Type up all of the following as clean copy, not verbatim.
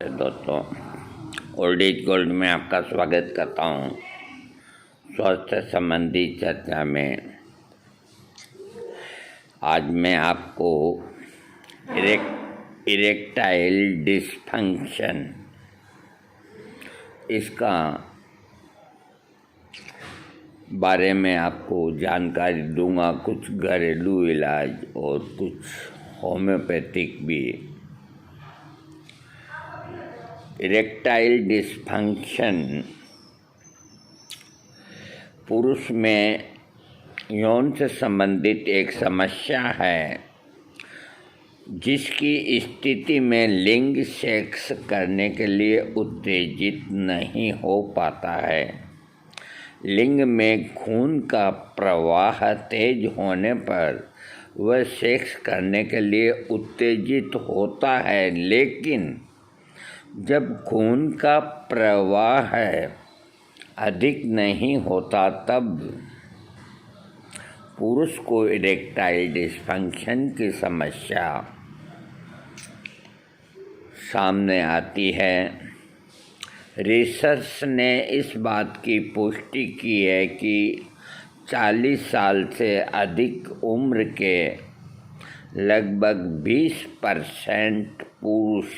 दोस्तों, old is gold में आपका स्वागत करता हूँ। स्वास्थ्य संबंधी चर्चा में आज मैं आपको इरेक्टाइल डिस्फंक्शन इसका बारे में आपको जानकारी दूंगा। कुछ घरेलू इलाज और कुछ होम्योपैथिक भी। इरेक्टाइल डिस्फंक्शन पुरुष में यौन से संबंधित एक समस्या है जिसकी स्थिति में लिंग सेक्स करने के लिए उत्तेजित नहीं हो पाता है। लिंग में खून का प्रवाह तेज होने पर वह सेक्स करने के लिए उत्तेजित होता है, लेकिन जब खून का प्रवाह अधिक नहीं होता तब पुरुष को इरेक्टाइल डिस्फंक्शन की समस्या सामने आती है। रिसर्च ने इस बात की पुष्टि की है कि 40 साल से अधिक उम्र के लगभग 20% पुरुष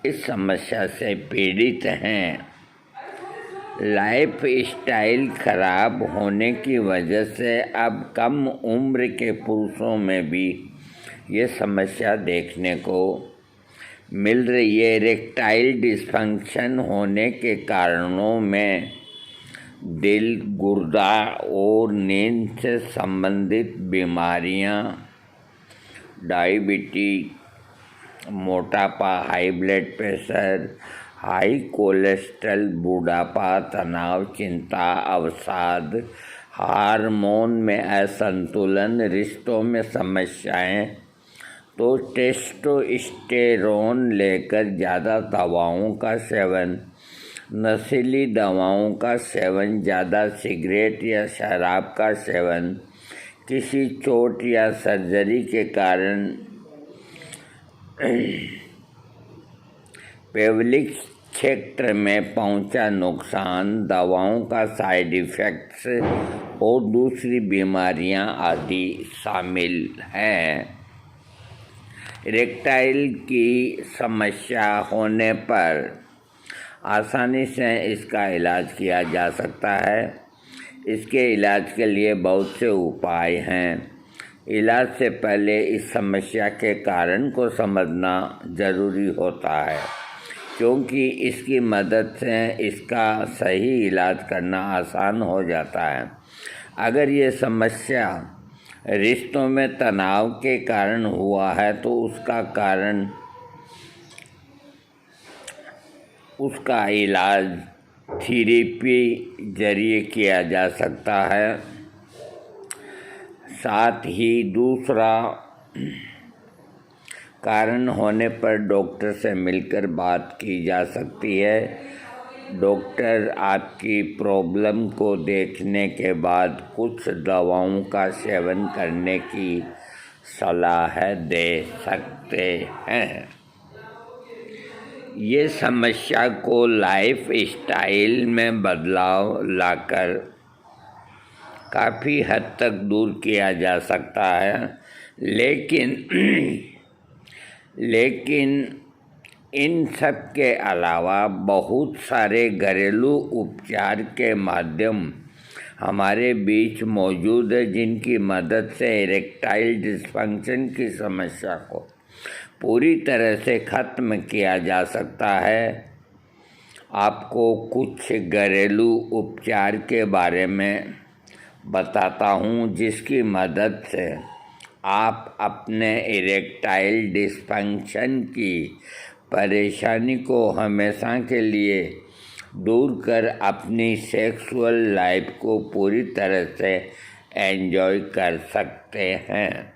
इस समस्या से पीड़ित हैं। लाइफ स्टाइल खराब होने की वजह से अब कम उम्र के पुरुषों में भी ये समस्या देखने को मिल रही है। इरेक्टाइल डिस्फंक्शन होने के कारणों में दिल, गुर्दा और नींद से संबंधित बीमारियां, डायबिटीज, मोटापा, high blood pressure, high cholesterol, बुढ़ापा, तनाव, चिंता, अवसाद, हार्मोन में असंतुलन, रिश्तों में समस्याएं, तो टेस्टोस्टेरोन लेकर ज़्यादा दवाओं का सेवन, नशीली दवाओं का सेवन, ज़्यादा सिगरेट या शराब का सेवन, किसी चोट या सर्जरी के कारण पेल्विक क्षेत्र में पहुंचा नुकसान, दवाओं का साइड इफ़ेक्ट्स और दूसरी बीमारियां आदि शामिल हैं। इरेक्टाइल की समस्या होने पर आसानी से इसका इलाज किया जा सकता है। इसके इलाज के लिए बहुत से उपाय हैं। इलाज से पहले इस समस्या के कारण को समझना ज़रूरी होता है, क्योंकि इसकी मदद से इसका सही इलाज करना आसान हो जाता है। अगर ये समस्या रिश्तों में तनाव के कारण हुआ है तो उसका इलाज थेरेपी जरिए किया जा सकता है। साथ ही दूसरा कारण होने पर डॉक्टर से मिलकर बात की जा सकती है। डॉक्टर आपकी प्रॉब्लम को देखने के बाद कुछ दवाओं का सेवन करने की सलाह दे सकते हैं। ये समस्या को लाइफ स्टाइल में बदलाव लाकर काफ़ी हद तक दूर किया जा सकता है, लेकिन इन सब के अलावा बहुत सारे घरेलू उपचार के माध्यम हमारे बीच मौजूद है, जिनकी मदद से इरेक्टाइल डिस्फंक्शन की समस्या को पूरी तरह से ख़त्म किया जा सकता है। आपको कुछ घरेलू उपचार के बारे में बताता हूँ जिसकी मदद से आप अपने इरेक्टाइल डिस्फंक्शन की परेशानी को हमेशा के लिए दूर कर अपनी सेक्सुअल लाइफ को पूरी तरह से एंजॉय कर सकते हैं।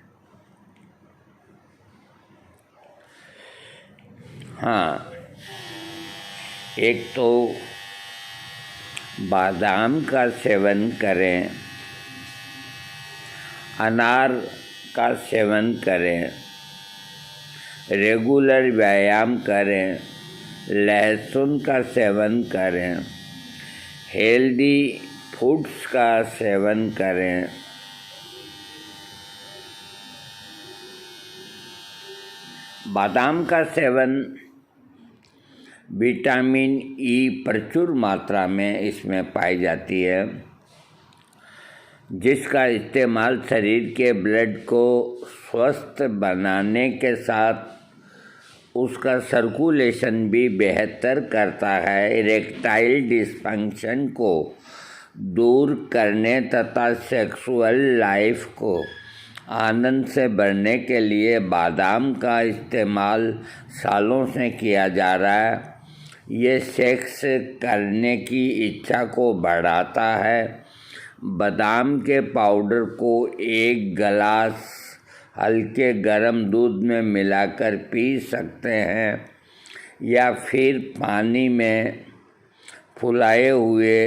हाँ, एक तो बादाम का सेवन करें, अनार का सेवन करें, रेगुलर व्यायाम करें, लहसुन का सेवन करें, हेल्दी फूड्स का सेवन करें। बादाम का सेवन, विटामिन ई प्रचुर मात्रा में इसमें पाई जाती है, जिसका इस्तेमाल शरीर के ब्लड को स्वस्थ बनाने के साथ उसका सर्कुलेशन भी बेहतर करता है, इरेक्टाइल डिस्फंक्शन को दूर करने तथा सेक्सुअल लाइफ को आनंद से भरने के लिए बादाम का इस्तेमाल सालों से किया जा रहा है। ये सेक्स करने की इच्छा को बढ़ाता है। बादाम के पाउडर को एक गिलास हल्के गर्म दूध में मिलाकर पी सकते हैं या फिर पानी में फुलाए हुए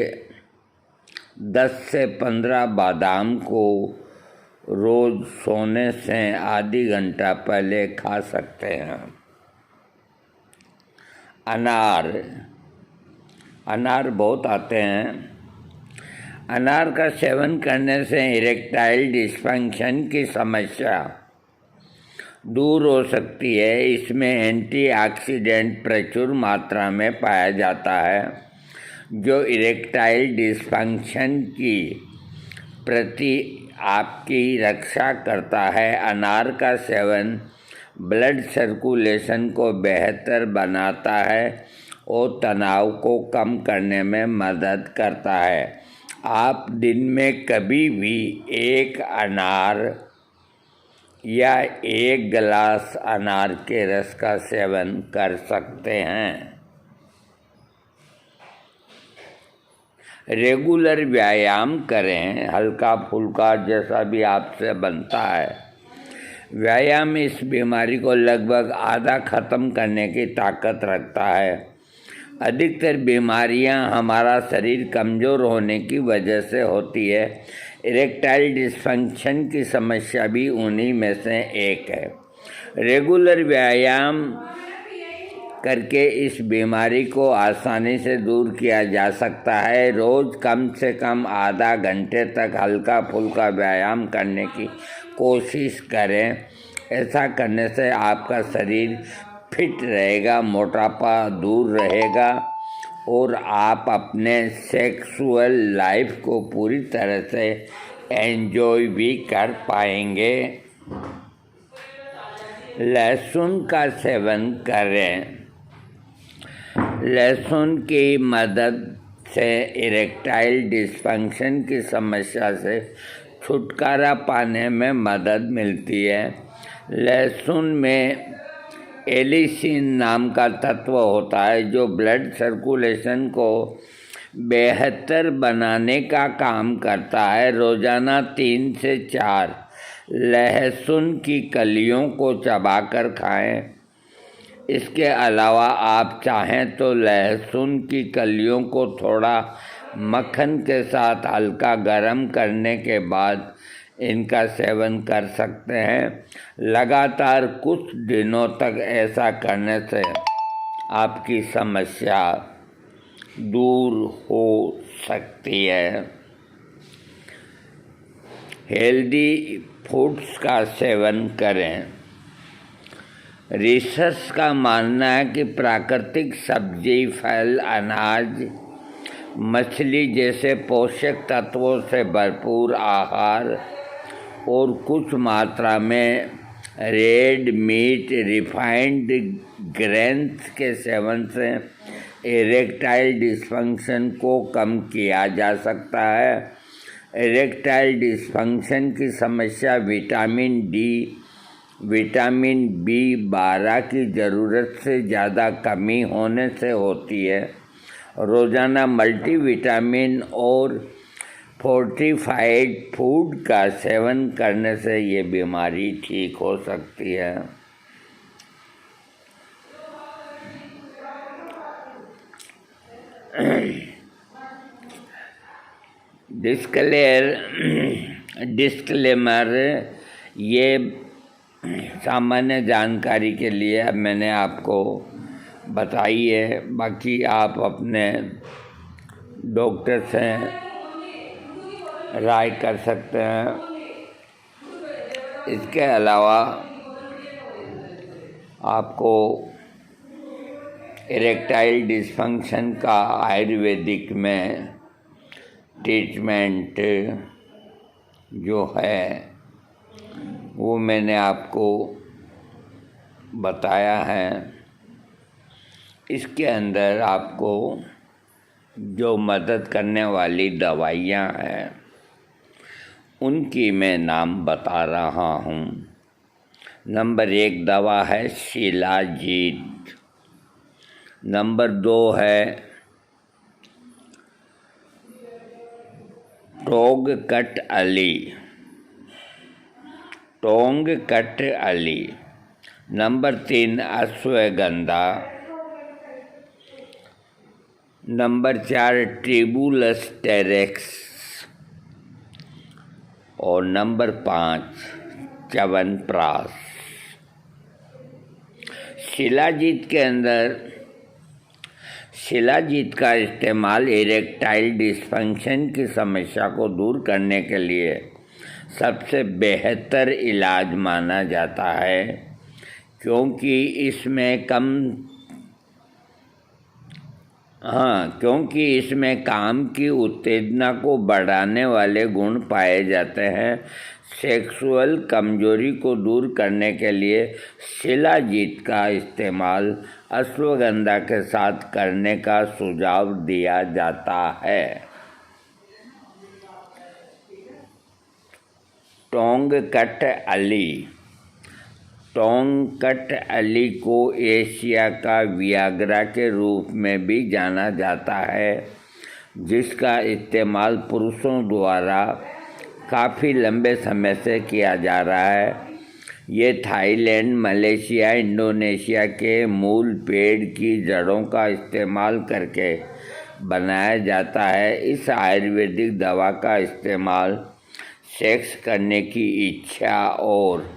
10 से 15 बादाम को रोज़ सोने से आधी घंटा पहले खा सकते हैं। अनार बहुत आते हैं। अनार का सेवन करने से इरेक्टाइल डिस्फंक्शन की समस्या दूर हो सकती है। इसमें एंटीऑक्सीडेंट प्रचुर मात्रा में पाया जाता है, जो इरेक्टाइल डिस्फंक्शन की प्रति आपकी रक्षा करता है। अनार का सेवन ब्लड सर्कुलेशन को बेहतर बनाता है और तनाव को कम करने में मदद करता है। आप दिन में कभी भी एक अनार या एक गिलास अनार के रस का सेवन कर सकते हैं। रेगुलर व्यायाम करें, हल्का फुल्का जैसा भी आपसे बनता है। व्यायाम इस बीमारी को लगभग आधा ख़त्म करने की ताकत रखता है। अधिकतर बीमारियां हमारा शरीर कमज़ोर होने की वजह से होती है। इरेक्टाइल डिस्फंक्शन की समस्या भी उन्हीं में से एक है। रेगुलर व्यायाम करके इस बीमारी को आसानी से दूर किया जा सकता है। रोज़ कम से कम आधा घंटे तक हल्का फुल्का व्यायाम करने की कोशिश करें। ऐसा करने से आपका शरीर फिट रहेगा, मोटापा दूर रहेगा और आप अपने सेक्सुअल लाइफ को पूरी तरह से एंजॉय भी कर पाएंगे। लहसुन का सेवन करें। लहसुन की मदद से इरेक्टाइल डिस्फंक्शन की समस्या से छुटकारा पाने में मदद मिलती है। लहसुन में एलिसिन नाम का तत्व होता है, जो ब्लड सर्कुलेशन को बेहतर बनाने का काम करता है। रोज़ाना 3 से 4 लहसुन की कलियों को चबाकर खाएं। इसके अलावा आप चाहें तो लहसुन की कलियों को थोड़ा मक्खन के साथ हल्का गरम करने के बाद इनका सेवन कर सकते हैं। लगातार कुछ दिनों तक ऐसा करने से आपकी समस्या दूर हो सकती है। हेल्दी फूड्स का सेवन करें। रिसर्च का मानना है कि प्राकृतिक सब्जी, फल, अनाज, मछली जैसे पोषक तत्वों से भरपूर आहार और कुछ मात्रा में रेड मीट, रिफाइंड ग्रेन्स के सेवन से इरेक्टाइल डिस्फंक्शन को कम किया जा सकता है। इरेक्टाइल डिस्फंक्शन की समस्या विटामिन डी, विटामिन B12 की ज़रूरत से ज़्यादा कमी होने से होती है। रोज़ाना मल्टीविटामिन और फोर्टिफाइड फूड का सेवन करने से ये बीमारी ठीक हो सकती है। डिस्क्लेमर, ये सामान्य जानकारी के लिए अब मैंने आपको बताइए। बाकी आप अपने डॉक्टर से राय कर सकते हैं। इसके अलावा आपको इरेक्टाइल डिसफंक्शन का आयुर्वेदिक में ट्रीटमेंट जो है वो मैंने आपको बताया है। इसके अंदर आपको जो मदद करने वाली दवाइयाँ हैं उनकी मैं नाम बता रहा हूँ। नंबर 1 दवा है शिलाजीत। नंबर 2 है Tongkat Ali. Number 3 ashwagandha. Number 4 tribulus terrestris और नंबर 5 च्यवनप्राश। शिलाजीत के अंदर शिलाजीत का इस्तेमाल इरेक्टाइल डिसफंक्शन की समस्या को दूर करने के लिए सबसे बेहतर इलाज माना जाता है, क्योंकि इसमें काम की उत्तेजना को बढ़ाने वाले गुण पाए जाते हैं। सेक्सुअल कमजोरी को दूर करने के लिए शिलाजीत का इस्तेमाल अश्वगंधा के साथ करने का सुझाव दिया जाता है। टोंगकट अली को एशिया का वियाग्रा के रूप में भी जाना जाता है, जिसका इस्तेमाल पुरुषों द्वारा काफ़ी लंबे समय से किया जा रहा है। ये थाईलैंड, मलेशिया, इंडोनेशिया के मूल पेड़ की जड़ों का इस्तेमाल करके बनाया जाता है। इस आयुर्वेदिक दवा का इस्तेमाल सेक्स करने की इच्छा और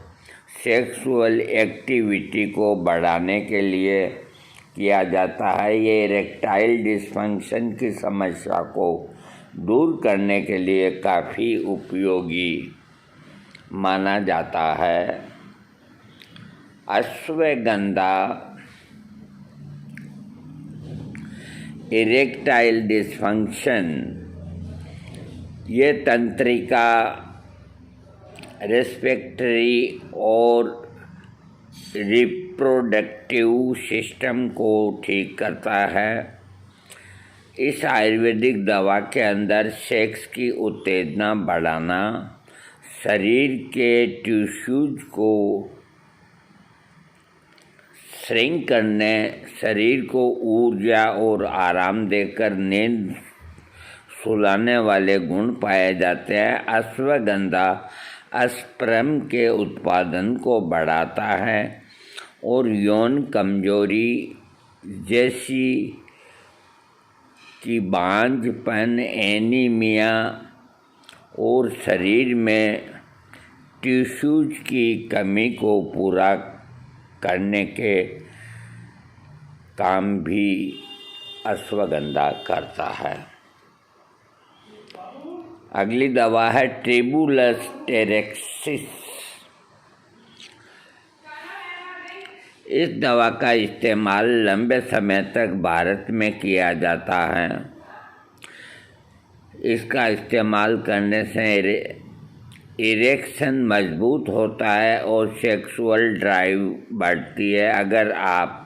सेक्सुअल एक्टिविटी को बढ़ाने के लिए किया जाता है। ये इरेक्टाइल डिसफंक्शन की समस्या को दूर करने के लिए काफ़ी उपयोगी माना जाता है। अश्वगंधा इरेक्टाइल डिसफंक्शन, ये तंत्रिका, रेस्पिरेटरी और रिप्रोडक्टिव सिस्टम को ठीक करता है। इस आयुर्वेदिक दवा के अंदर सेक्स की उत्तेजना बढ़ाना, शरीर के टिश्यूज को श्रिंक करने, शरीर को ऊर्जा और आराम देकर नींद सुलाने वाले गुण पाए जाते हैं। अश्वगंधा स्पर्म के उत्पादन को बढ़ाता है और यौन कमजोरी जैसी कि बांझपन, एनीमिया और शरीर में टिश्यूज की कमी को पूरा करने के काम भी अश्वगंधा करता है। अगली दवा है ट्रिबुलस टेरेक्सिस। इस दवा का इस्तेमाल लंबे समय तक भारत में किया जाता है। इसका इस्तेमाल करने से इरेक्शन मजबूत होता है और सेक्सुअल ड्राइव बढ़ती है। अगर आप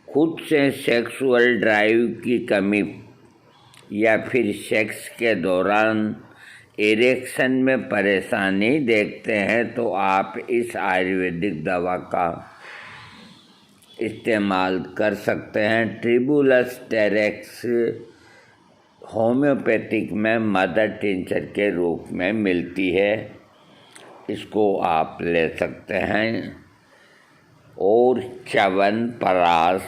खुद से सेक्सुअल ड्राइव की कमी या फिर सेक्स के दौरान इरेक्शन में परेशानी देखते हैं तो आप इस आयुर्वेदिक दवा का इस्तेमाल कर सकते हैं। ट्रिबुलस टेरेक्स होम्योपैथिक में मदर टिंचर के रूप में मिलती है, इसको आप ले सकते हैं। और च्यवनप्राश,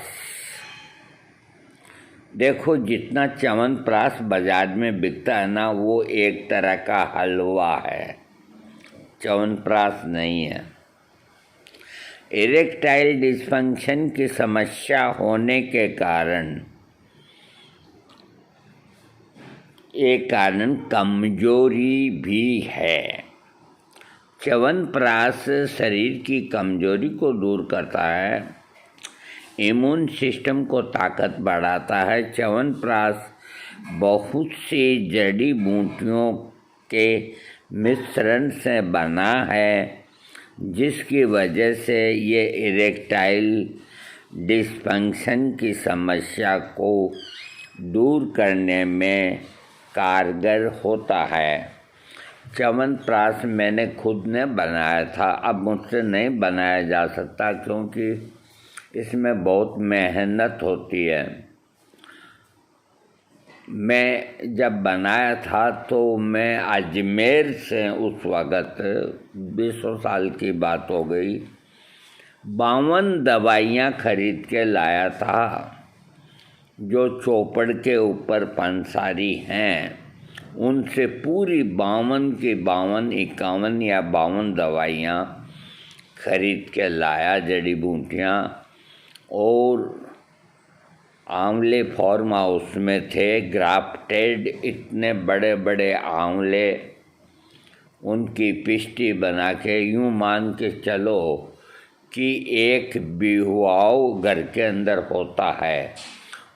देखो जितना च्यवनप्राश बाजार में बिकता है ना, वो एक तरह का हलवा है, च्यवनप्राश नहीं है। इरेक्टाइल डिस्फंक्शन की समस्या होने के कारण एक कारण कमजोरी भी है। च्यवनप्राश शरीर की कमजोरी को दूर करता है, इम्यून सिस्टम को ताकत बढ़ाता है। च्यवनप्राश बहुत सी जड़ी बूटियों के मिश्रण से बना है, जिसकी वजह से ये इरेक्टाइल डिस्फंक्शन की समस्या को दूर करने में कारगर होता है। च्यवनप्राश मैंने खुद ने बनाया था, अब मुझसे नहीं बनाया जा सकता क्योंकि इसमें बहुत मेहनत होती है। मैं जब बनाया था तो मैं अजमेर से उस वक़्त 20 साल की बात हो गई, 52 दवाइयाँ खरीद के लाया था जो चौपड़ के ऊपर पंसारी हैं। उनसे पूरी 52 की 52, 51 या 52 दवाइयाँ खरीद के लाया, जड़ी बूटियाँ, और आंवले फार्म हाउस में थे ग्राफ्टेड, इतने बड़े बड़े आंवले, उनकी पिष्टी बना के यूँ मान के चलो कि एक बिहुआव घर के अंदर होता है।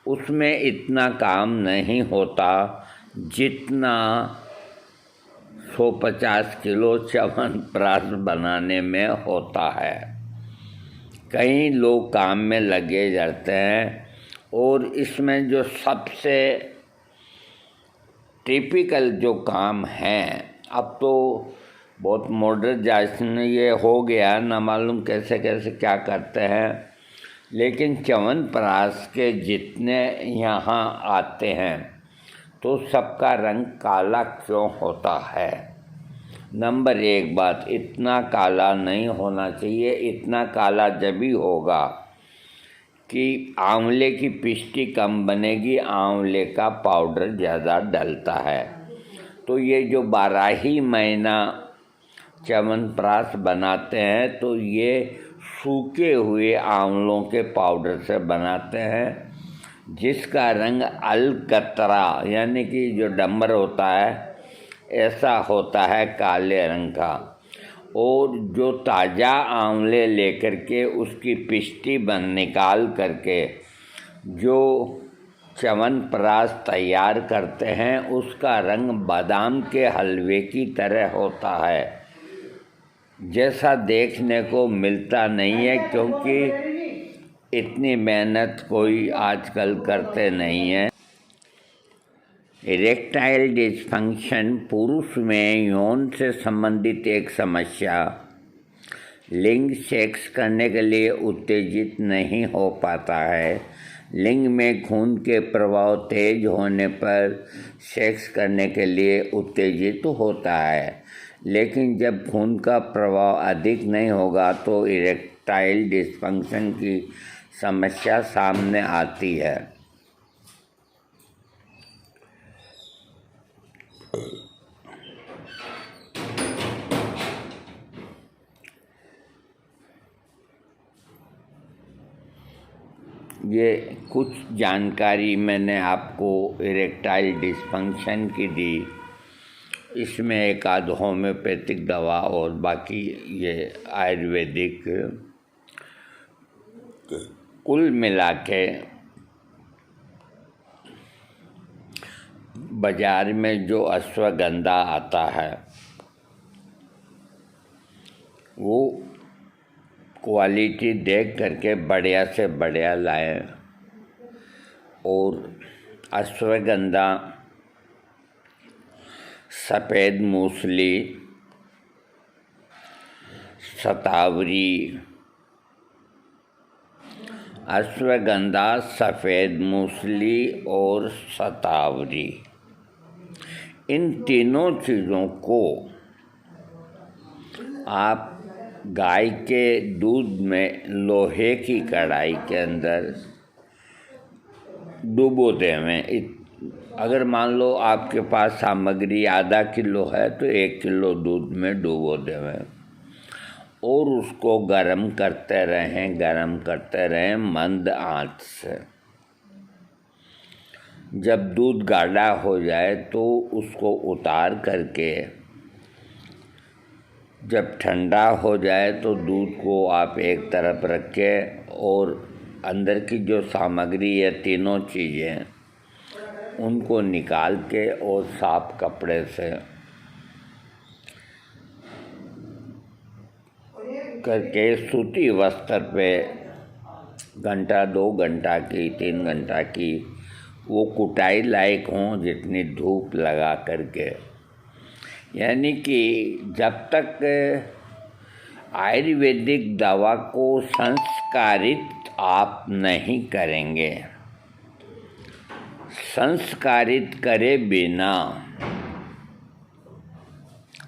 उसमें इतना काम नहीं होता जितना 150 किलो च्यवनप्राश बनाने में होता है। कई लोग काम में लगे रहते हैं और इसमें जो सबसे टिपिकल जो काम हैं, अब तो बहुत मॉडर्नाइजेशन ये हो गया, ना मालूम कैसे कैसे क्या करते हैं, लेकिन च्यवनप्राश के जितने यहाँ आते हैं तो सबका रंग काला क्यों होता है? नंबर 1 बात, इतना काला नहीं होना चाहिए। इतना काला जब भी होगा कि आंवले की पिष्टी कम बनेगी, आंवले का पाउडर ज़्यादा डलता है। तो ये जो 12 महीना च्यवनप्राश बनाते हैं तो ये सूखे हुए आंवलों के पाउडर से बनाते हैं, जिसका रंग अलकतरा यानी कि जो डंबर होता है ऐसा होता है, काले रंग का। और जो ताज़ा आंवले लेकर के उसकी पिष्टी निकाल करके जो च्यवनप्राश तैयार करते हैं उसका रंग बादाम के हलवे की तरह होता है, जैसा देखने को मिलता नहीं है, क्योंकि इतनी मेहनत कोई आजकल करते नहीं है। इरेक्टाइल डिस्फंक्शन पुरुष में यौन से संबंधित एक समस्या, लिंग सेक्स करने के लिए उत्तेजित नहीं हो पाता है। लिंग में खून के प्रवाह तेज होने पर सेक्स करने के लिए उत्तेजित होता है, लेकिन जब खून का प्रवाह अधिक नहीं होगा तो इरेक्टाइल डिस्फंक्शन की समस्या सामने आती है। ये कुछ जानकारी मैंने आपको इरेक्टाइल डिस्फंक्शन की दी। इसमें एक आध होम्योपैथिक दवा और बाकी ये आयुर्वेदिक, कुल मिला के बाज़ार में जो अश्वगंधा आता है वो क्वालिटी देख करके बढ़िया से बढ़िया लाएं। और अश्वगंधा, सफ़ेद मूसली, शतावरी, अश्वगंधा, सफ़ेद मूसली और शतावरी, इन तीनों चीज़ों को आप गाय के दूध में लोहे की कढ़ाई के अंदर डुबो देवें। अगर मान लो आपके पास सामग्री आधा किलो है तो 1 किलो दूध में डुबो देवें और उसको गरम करते रहें मंद आंच से। जब दूध गाढ़ा हो जाए तो उसको उतार करके, जब ठंडा हो जाए तो दूध को आप एक तरफ रखें और अंदर की जो सामग्री है, तीनों चीज़ें, उनको निकाल के और साफ कपड़े से करके सूती वस्त्र पे घंटा 2 घंटा की 3 घंटा की वो कुटाई लायक हों, जितनी धूप लगा करके, यानी कि जब तक आयुर्वेदिक दवा को संस्कारित आप नहीं करेंगे, संस्कारित करे बिना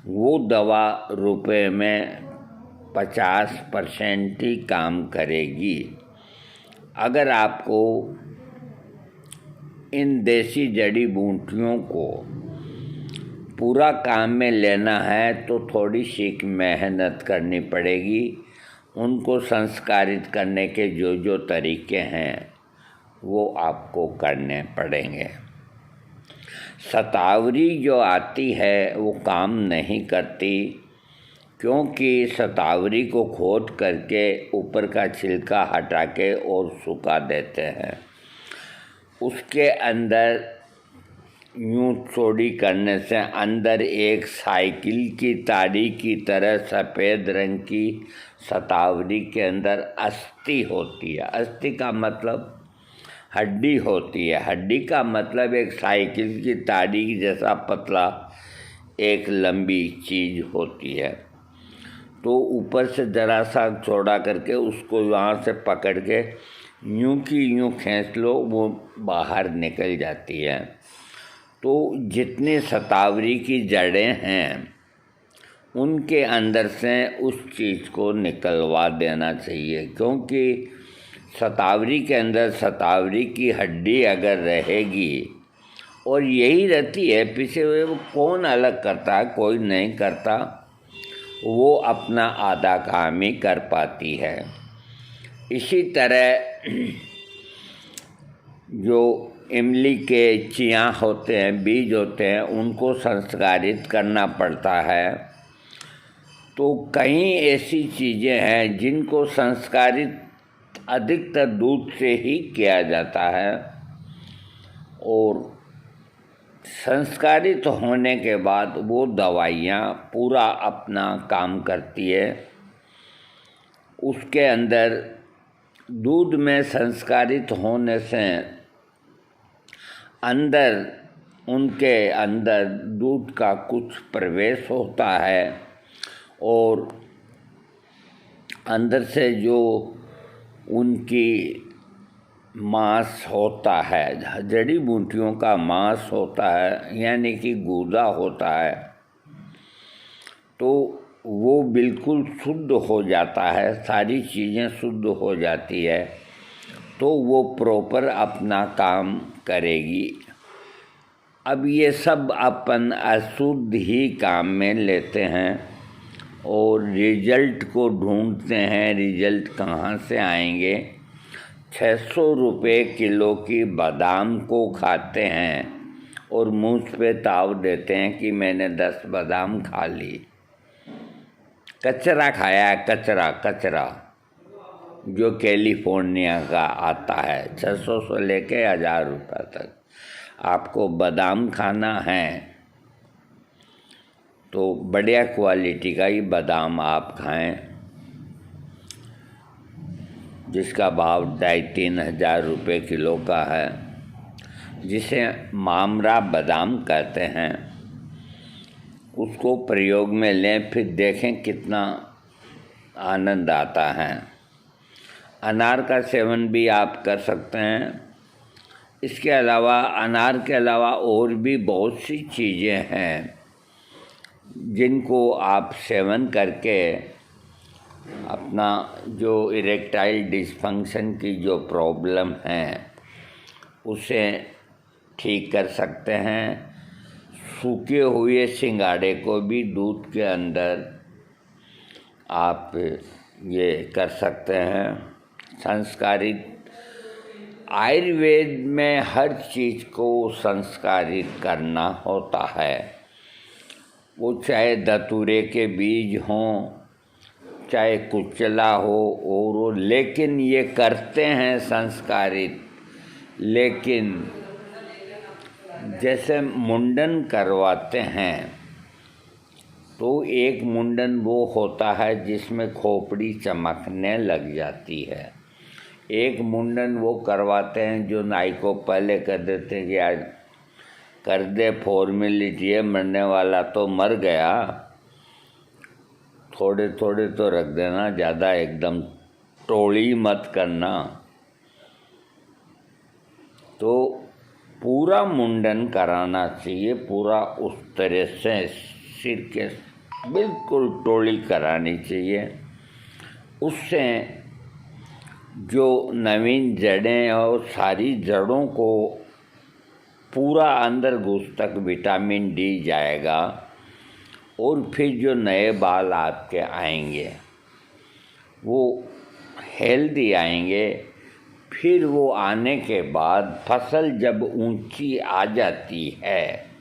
वो दवा रुपए में 50% ही काम करेगी। अगर आपको इन देसी जड़ी बूटियों को पूरा काम में लेना है तो थोड़ी सी मेहनत करनी पड़ेगी। उनको संस्कारित करने के जो तरीके हैं वो आपको करने पड़ेंगे। शतावरी जो आती है वो काम नहीं करती, क्योंकि शतावरी को खोद करके ऊपर का छिलका हटा के और सुखा देते हैं। उसके अंदर यूँ चौड़ी करने से अंदर एक साइकिल की ताड़ी की तरह सफ़ेद रंग की शतावरी के अंदर अस्थि होती है। अस्थि का मतलब हड्डी होती है। हड्डी का मतलब एक साइकिल की ताड़ी जैसा पतला एक लंबी चीज़ होती है। तो ऊपर से ज़रा सा चौड़ा करके उसको वहाँ से पकड़ के यूँ की यूँ खींच लो, वो बाहर निकल जाती है। तो जितने शतावरी की जड़ें हैं उनके अंदर से उस चीज़ को निकलवा देना चाहिए, क्योंकि शतावरी के अंदर शतावरी की हड्डी अगर रहेगी और यही रहती है पीछे हुए, वो कौन अलग करता है? कोई नहीं करता। वो अपना आधा काम ही कर पाती है। इसी तरह जो इमली के चियाँ होते हैं, बीज होते हैं, उनको संस्कारित करना पड़ता है। तो कई ऐसी चीज़ें हैं जिनको संस्कारित अधिकतर दूध से ही किया जाता है, और संस्कारित होने के बाद वो दवाइयाँ पूरा अपना काम करती है। उसके अंदर दूध में संस्कारित होने से अंदर, उनके अंदर दूध का कुछ प्रवेश होता है और अंदर से जो उनकी मांस होता है, जड़ी बूटियों का मांस होता है, यानी कि गूदा होता है, तो वो बिल्कुल शुद्ध हो जाता है। सारी चीज़ें शुद्ध हो जाती है तो वो प्रॉपर अपना काम करेगी। अब ये सब अपन अशुद्ध ही काम में लेते हैं और रिजल्ट को ढूंढते हैं। रिजल्ट कहाँ से आएंगे? 600 रुपये किलो की बादाम को खाते हैं और मुँह पे ताव देते हैं कि मैंने 10 बादाम खा ली। कचरा खाया, कचरा जो कैलिफोर्निया का आता है, 600 से लेके 1000 रुपये तक। आपको बादाम खाना है तो बढ़िया क्वालिटी का ही बादाम आप खाएं, जिसका भाव 2,500-3 हज़ार रुपये किलो का है, जिसे मामरा बादाम कहते हैं। उसको प्रयोग में लें, फिर देखें कितना आनंद आता है। अनार का सेवन भी आप कर सकते हैं। इसके अलावा, अनार के अलावा और भी बहुत सी चीज़ें हैं जिनको आप सेवन करके अपना जो इरेक्टाइल डिसफंक्शन की जो प्रॉब्लम है उसे ठीक कर सकते हैं। सूखे हुए सिंगाड़े को भी दूध के अंदर आप ये कर सकते हैं। संस्कारित आयुर्वेद में हर चीज़ को संस्कारित करना होता है, वो चाहे धतूरे के बीज हों, चाहे कुचला हो और लेकिन ये करते हैं संस्कारित। लेकिन जैसे मुंडन करवाते हैं तो एक मुंडन वो होता है जिसमें खोपड़ी चमकने लग जाती है। एक मुंडन वो करवाते हैं जो नाई को पहले कर देते हैं कि आज कर दे फॉर्मेलिटी है, मरने वाला तो मर गया, थोड़े थोड़े तो रख देना, ज़्यादा एकदम टोली मत करना। तो पूरा मुंडन कराना चाहिए, पूरा उस तरह से सिर के बिल्कुल टोली करानी चाहिए। उससे जो नवीन जड़ें और सारी जड़ों को पूरा अंदर घुस तक विटामिन डी जाएगा और फिर जो नए बाल आपके आएंगे वो हेल्दी आएंगे। फिर वो आने के बाद फसल जब ऊंची आ जाती है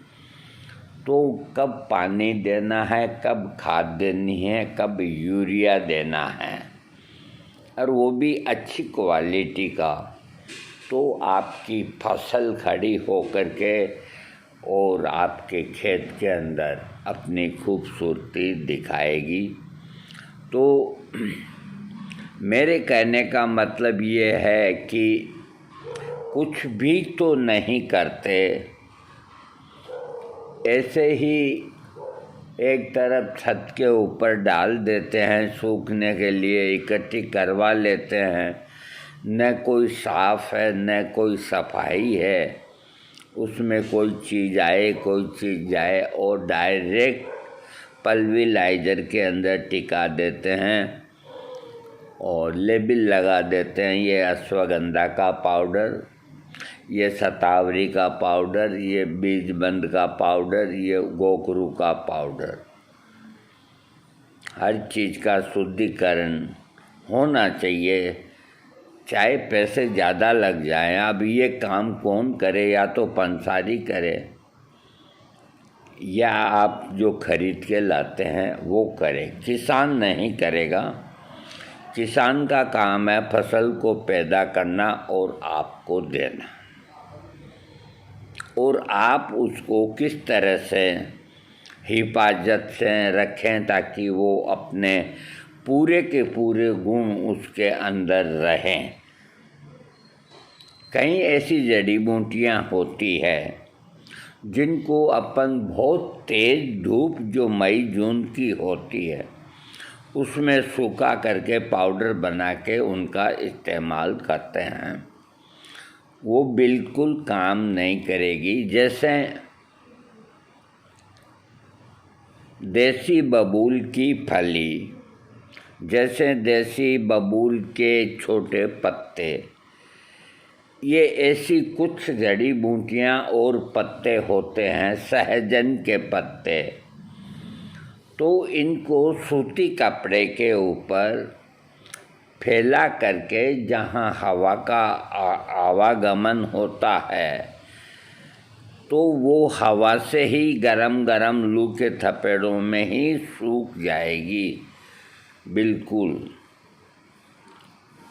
तो कब पानी देना है, कब खाद देनी है, कब यूरिया देना है, और वो भी अच्छी क्वालिटी का, तो आपकी फसल खड़ी होकर के और आपके खेत के अंदर अपनी खूबसूरती दिखाएगी। तो मेरे कहने का मतलब ये है कि कुछ भी तो नहीं करते, ऐसे ही एक तरफ छत के ऊपर डाल देते हैं सूखने के लिए, इकट्ठी करवा लेते हैं, न कोई साफ़ है न कोई सफाई है, उसमें कोई चीज़ आए कोई चीज़ जाए और डायरेक्ट पल्वेराइजर के अंदर टिका देते हैं और लेबल लगा देते हैं, ये अश्वगंधा का पाउडर, ये शतावरी का पाउडर, ये बीजबंद का पाउडर, ये गोखरू का पाउडर। हर चीज़ का शुद्धिकरण होना चाहिए, चाहे पैसे ज़्यादा लग जाएं। अब ये काम कौन करे, या तो पंसारी करे या आप जो खरीद के लाते हैं वो करे, किसान नहीं करेगा। किसान का काम है फसल को पैदा करना और आपको देना, और आप उसको किस तरह से हिफाजत से रखें ताकि वो अपने पूरे के पूरे गुण उसके अंदर रहें। कई ऐसी जड़ी बूटियाँ होती है जिनको अपन बहुत तेज़ धूप जो मई जून की होती है उसमें सूखा करके पाउडर बना के उनका इस्तेमाल करते हैं, वो बिल्कुल काम नहीं करेगी। जैसे देसी बबूल की फली, जैसे देसी बबूल के छोटे पत्ते, ये ऐसी कुछ जड़ी बूटियाँ और पत्ते होते हैं, सहजन के पत्ते, तो इनको सूती कपड़े के ऊपर फैला करके जहाँ हवा का आवागमन होता है तो वो हवा से ही गरम गरम लू के थपेड़ों में ही सूख जाएगी बिल्कुल।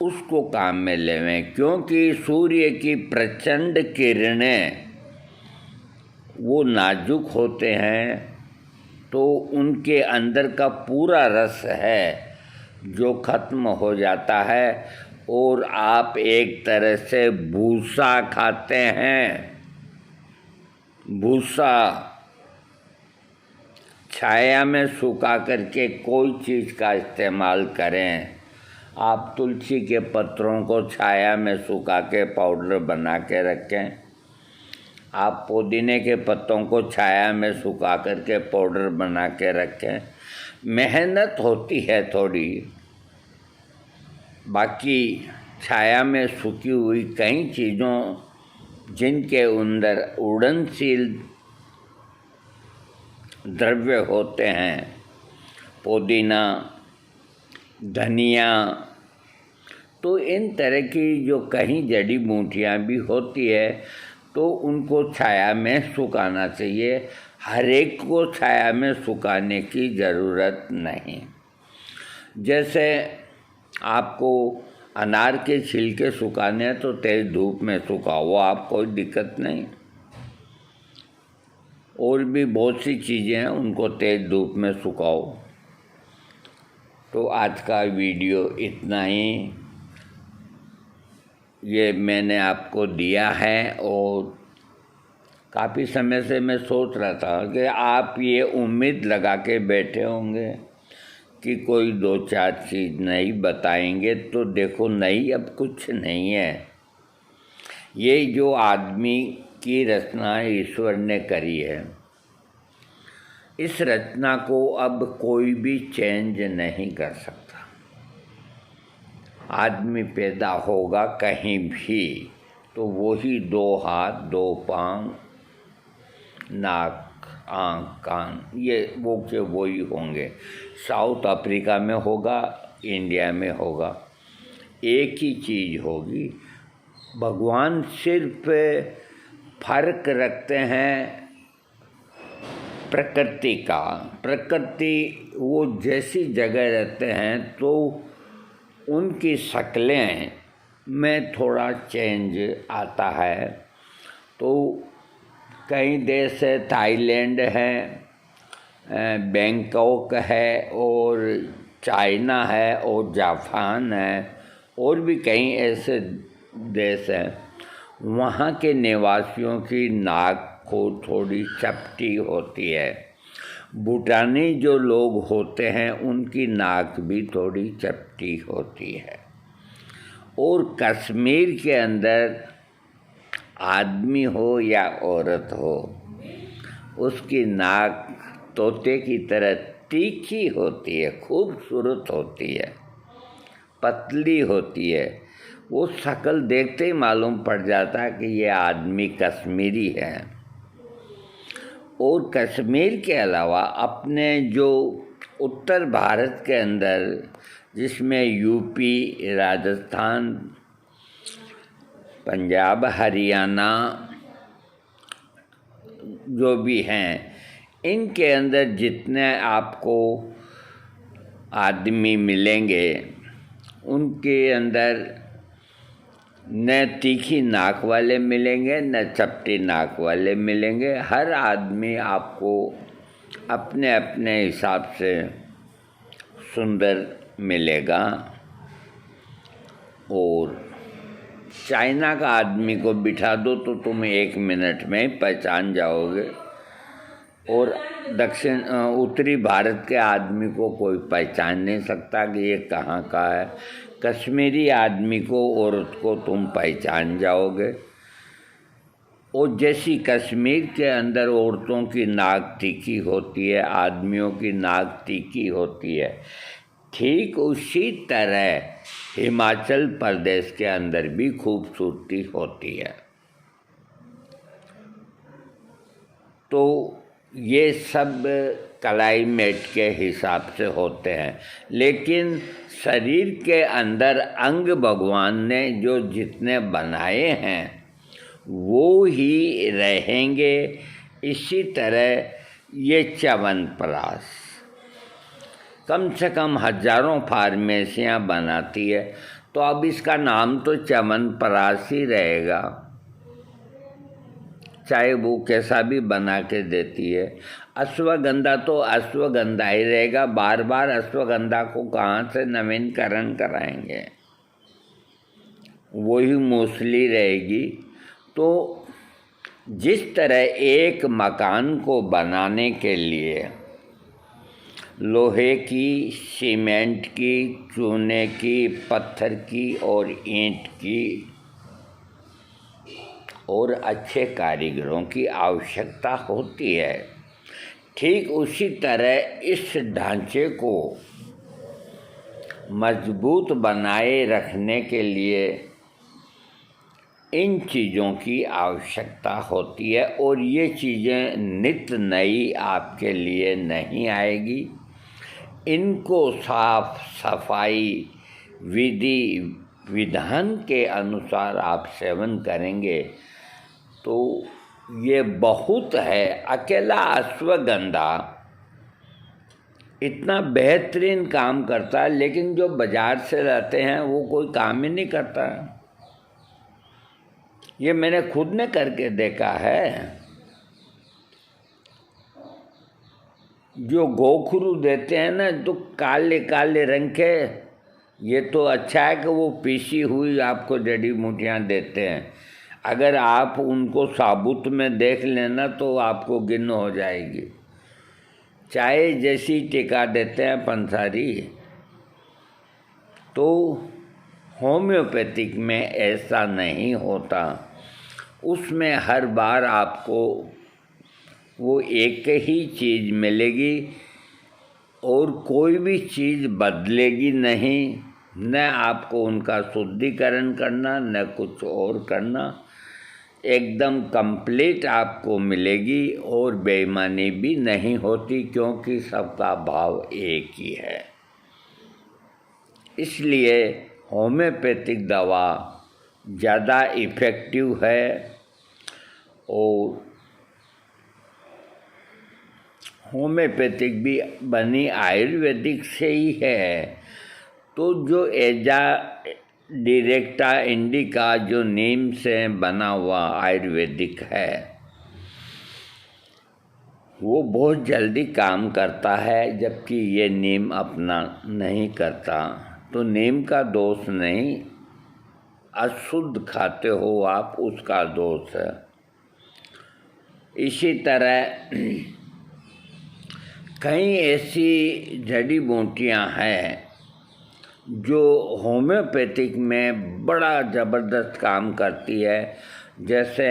उसको काम में लेवें, क्योंकि सूर्य की प्रचंड किरणें वो नाजुक होते हैं, तो उनके अंदर का पूरा रस है जो ख़त्म हो जाता है और आप एक तरह से भूसा खाते हैं। भूसा छाया में सुखा करके कोई चीज़ का इस्तेमाल करें। आप तुलसी के पत्तों को छाया में सुखा के पाउडर बना के रखें, आप पुदीने के पत्तों को छाया में सुखा करके पाउडर बना के रखें। मेहनत होती है थोड़ी, बाकी छाया में सूखी हुई कई चीज़ों जिनके अंदर उड़नशील द्रव्य होते हैं, पुदीना, धनिया, तो इन तरह की जो कहीं जड़ी बूटियाँ भी होती है तो उनको छाया में सुखाना चाहिए। हर एक को छाया में सुखाने की ज़रूरत नहीं। जैसे आपको अनार के छिलके सुखाने हैं तो तेज़ धूप में सुखाओ, वो आप कोई दिक्कत नहीं। और भी बहुत सी चीज़ें हैं, उनको तेज़ धूप में सुखाओ। तो आज का वीडियो इतना ही, ये मैंने आपको दिया है। और काफ़ी समय से मैं सोच रहा था कि आप ये उम्मीद लगा के बैठे होंगे कि कोई 2-4 चीज़ नई बताएंगे, तो देखो नई अब कुछ नहीं है। ये जो आदमी की रचना ईश्वर ने करी है, इस रचना को अब कोई भी चेंज नहीं कर सकता। आदमी पैदा होगा कहीं भी तो वही 2 हाथ 2 पाँव, नाक, आँख, कान, ये वो के वही होंगे। साउथ अफ्रीका में होगा, इंडिया में होगा, एक ही चीज़ होगी। भगवान सिर्फ फर्क रखते हैं प्रकृति का। प्रकृति वो जैसी जगह रहते हैं तो उनकी शक्लें में थोड़ा चेंज आता है। तो कई देश है, थाईलैंड है, बैंकॉक है, और चाइना है, और जापान है, और भी कई ऐसे देश हैं। वहाँ के निवासियों की नाक को थोड़ी चपटी होती है। भूटानी जो लोग होते हैं उनकी नाक भी थोड़ी चपटी होती है। और कश्मीर के अंदर आदमी हो या औरत हो, उसकी नाक तोते की तरह तीखी होती है, खूबसूरत होती है, पतली होती है। वो शक्ल देखते ही मालूम पड़ जाता है कि ये आदमी कश्मीरी है। और कश्मीर के अलावा अपने जो उत्तर भारत के अंदर, जिसमें यूपी, राजस्थान, पंजाब, हरियाणा जो भी हैं, इनके अंदर जितने आपको आदमी मिलेंगे उनके अंदर न तीखी नाक वाले मिलेंगे न चपटी नाक वाले मिलेंगे। हर आदमी आपको अपने अपने हिसाब से सुंदर मिलेगा। और चाइना का आदमी को बिठा दो तो तुम 1 मिनट में पहचान जाओगे। और उत्तरी भारत के आदमी को कोई पहचान नहीं सकता कि ये कहाँ का है। कश्मीरी आदमी को, औरत को तुम पहचान जाओगे। और जैसी कश्मीर के अंदर औरतों की नाक तीखी होती है, आदमियों की नाक तीखी होती है, ठीक उसी तरह हिमाचल प्रदेश के अंदर भी खूबसूरती होती है। तो ये सब क्लाइमेट के हिसाब से होते हैं। लेकिन शरीर के अंदर अंग भगवान ने जो जितने बनाए हैं वो ही रहेंगे। इसी तरह ये च्यवनप्राश कम से कम हजारों फार्मेसियाँ बनाती है, तो अब इसका नाम तो च्यवनप्राश ही रहेगा, चाहे वो कैसा भी बना के देती है। अश्वगंधा तो अश्वगंधा ही रहेगा, बार बार अश्वगंधा को कहाँ से नवीनकरण कराएंगे, वही मूसली रहेगी। तो जिस तरह एक मकान को बनाने के लिए लोहे की, सीमेंट की, चूने की, पत्थर की और ईंट की और अच्छे कारीगरों की आवश्यकता होती है, ठीक उसी तरह इस ढांचे को मजबूत बनाए रखने के लिए इन चीज़ों की आवश्यकता होती है। और ये चीज़ें नित नई आपके लिए नहीं आएगी। इनको साफ सफाई विधि विधान के अनुसार आप सेवन करेंगे तो ये बहुत है। अकेला अश्वगंधा इतना बेहतरीन काम करता है, लेकिन जो बाजार से लाते हैं वो कोई काम ही नहीं करता। ये मैंने खुद ने करके देखा है। जो गोखरू देते हैं ना, तो काले काले रंग के, ये तो अच्छा है कि वो पीसी हुई आपको जड़ी बूटियाँ देते हैं। अगर आप उनको साबुत में देख लेना तो आपको गिन हो जाएगी। चाय जैसी टिका देते हैं पंसारी, तो होम्योपैथिक में ऐसा नहीं होता। उसमें हर बार आपको वो एक ही चीज़ मिलेगी और कोई भी चीज़ बदलेगी नहीं। न आपको उनका शुद्धिकरण करना, न कुछ और करना, एकदम कंप्लीट आपको मिलेगी और बेईमानी भी नहीं होती, क्योंकि सबका भाव एक ही है। इसलिए होम्योपैथिक दवा ज़्यादा इफ़ेक्टिव है और होम्योपैथिक भी बनी आयुर्वेदिक से ही है। तो जो एजा डायरेक्टा इंडिका जो नीम से बना हुआ आयुर्वेदिक है, वो बहुत जल्दी काम करता है, जबकि ये नीम अपना नहीं करता। तो नीम का दोष नहीं, अशुद्ध खाते हो आप, उसका दोष है। इसी तरह कई ऐसी जड़ी बूटियाँ हैं जो होम्योपैथिक में बड़ा ज़बरदस्त काम करती है। जैसे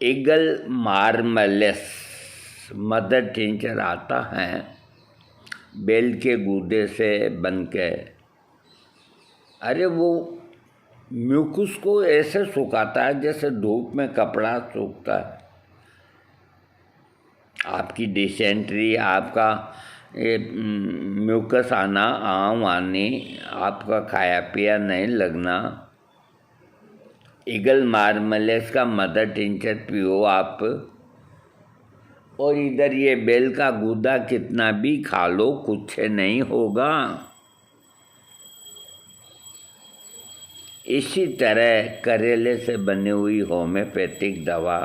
ईगल मार्मलेस मदर टिंचर आता है, बेल के गूदे से बन के। अरे वो म्यूकस को ऐसे सुखाता है जैसे धूप में कपड़ा सूखता है। आपकी डिसेंट्री, आपका ये म्यूकस आना, आम आनी, आपका खाया पिया नहीं लगना, ईगल मार्मलेस का मदर टिंचर पियो आप। और इधर ये बेल का गूदा कितना भी खा लो, कुछ नहीं होगा। इसी तरह करेले से बनी हुई होम्योपैथिक दवा,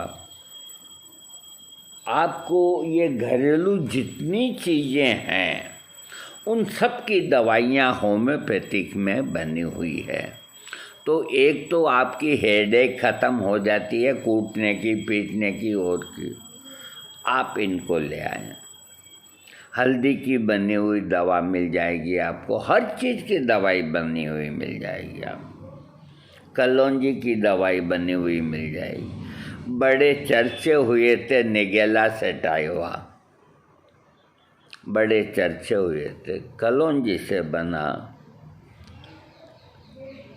आपको ये घरेलू जितनी चीज़ें हैं उन सब की दवाइयाँ होम्योपैथिक में बनी हुई है। तो एक तो आपकी हेडेक ख़त्म हो जाती है, कूटने की, पीटने की और की, आप इनको ले आएँ। हल्दी की बनी हुई दवा मिल जाएगी आपको, हर चीज़ की दवाई बनी हुई मिल जाएगी आपको। कलौंजी की दवाई बनी हुई मिल जाएगी। बड़े चर्चे हुए थे निगेला सेटाइवा, बड़े चर्चे हुए थे, कलौंजी से बना।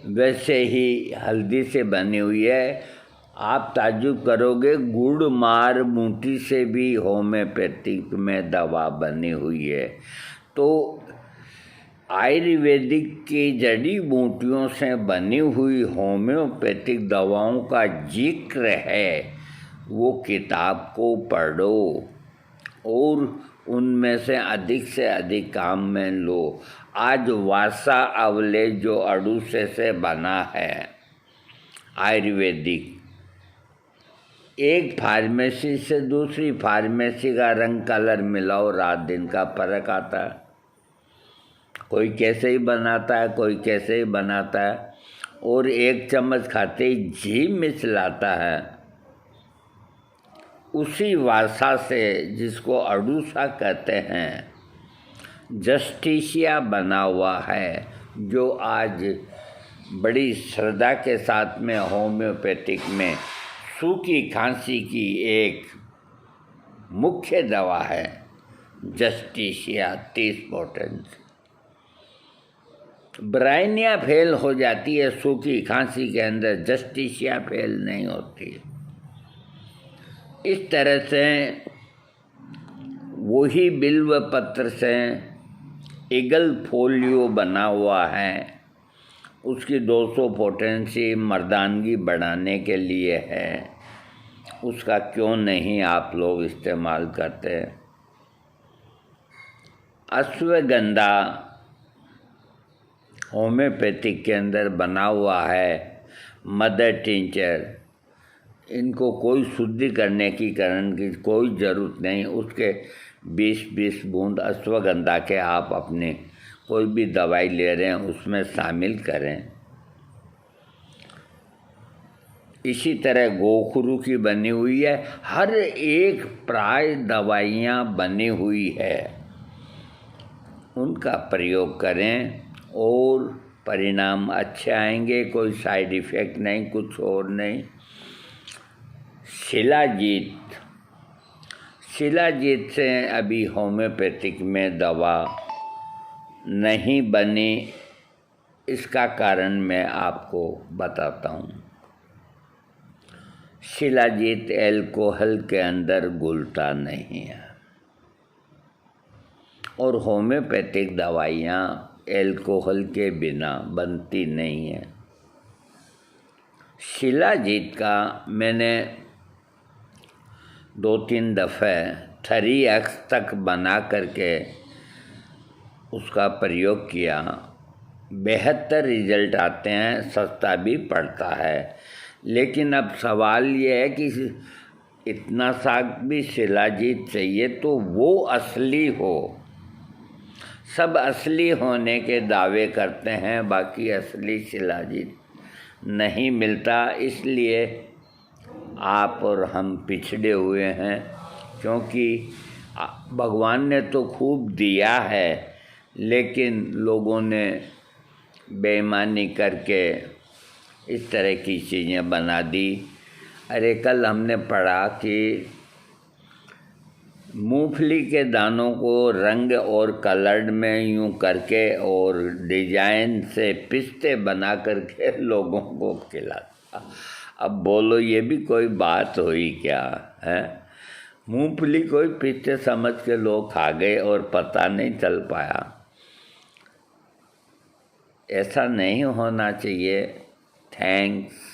वैसे ही हल्दी से बनी हुई है। आप ताज्जुब करोगे, गुड़ मार मूठी से भी होम्योपैथिक में दवा बनी हुई है। तो आयुर्वेदिक की जड़ी बूटियों से बनी हुई होम्योपैथिक दवाओं का जिक्र है, वो किताब को पढ़ो और उनमें से अधिक काम में लो। आज वासा अवले जो अड़ूसे से बना है आयुर्वेदिक, एक फार्मेसी से दूसरी फार्मेसी का रंग कलर मिलाओ, रात दिन का फर्क आता है। कोई कैसे ही बनाता है, कोई कैसे ही बनाता है, और एक चम्मच खाते ही घी मिचलाता है। उसी वासा से, जिसको अड़ूसा कहते हैं, जस्टिसिया बना हुआ है, जो आज बड़ी श्रद्धा के साथ में होम्योपैथिक में सूखी खांसी की एक मुख्य दवा है। Justicia 30 potence. ब्राइनिया फेल हो जाती है सूखी खांसी के अंदर, जस्टिसिया फेल नहीं होती। इस तरह से वही बिल्व पत्र से ईगल फोलियो बना हुआ है, उसकी 200 पोटेंसी मर्दानगी बढ़ाने के लिए है, उसका क्यों नहीं आप लोग इस्तेमाल करते। अश्वगंधा होम्योपैथिक के अंदर बना हुआ है, मदर टिंचर, इनको कोई शुद्धि करने की कोई ज़रूरत नहीं। उसके 20-20 बूंद अश्वगंधा के आप अपने कोई भी दवाई ले रहे हैं उसमें शामिल करें। इसी तरह गोखरू की बनी हुई है, हर एक प्राय दवाइयाँ बनी हुई है, उनका प्रयोग करें और परिणाम अच्छे आएंगे, कोई साइड इफ़ेक्ट नहीं, कुछ और नहीं। शिलाजीत से अभी होम्योपैथिक में दवा नहीं बनी, इसका कारण मैं आपको बताता हूँ। शिलाजीत एल्कोहल के अंदर घुलता नहीं है और होम्योपैथिक दवाइयाँ एल्कोहल के बिना बनती नहीं है। शिलाजीत का मैंने 2-3 दफ़े 3x तक बना करके उसका प्रयोग किया, बेहतर रिजल्ट आते हैं, सस्ता भी पड़ता है। लेकिन अब सवाल ये है कि इतना सा भी शिलाजीत चाहिए तो वो असली हो। सब असली होने के दावे करते हैं, बाकी असली शिलाजीत नहीं मिलता। इसलिए आप और हम पिछड़े हुए हैं, क्योंकि भगवान ने तो खूब दिया है, लेकिन लोगों ने बेईमानी करके इस तरह की चीज़ें बना दी। अरे कल हमने पढ़ा कि मूंगफली के दानों को रंग और कलर्ड में यूं करके और डिजाइन से पिस्ते बना करके लोगों को खिलाता। अब बोलो ये भी कोई बात हुई क्या है? मूंगफली कोई पिस्ते समझ के लोग खा गए और पता नहीं चल पाया। ऐसा नहीं होना चाहिए। थैंक्स।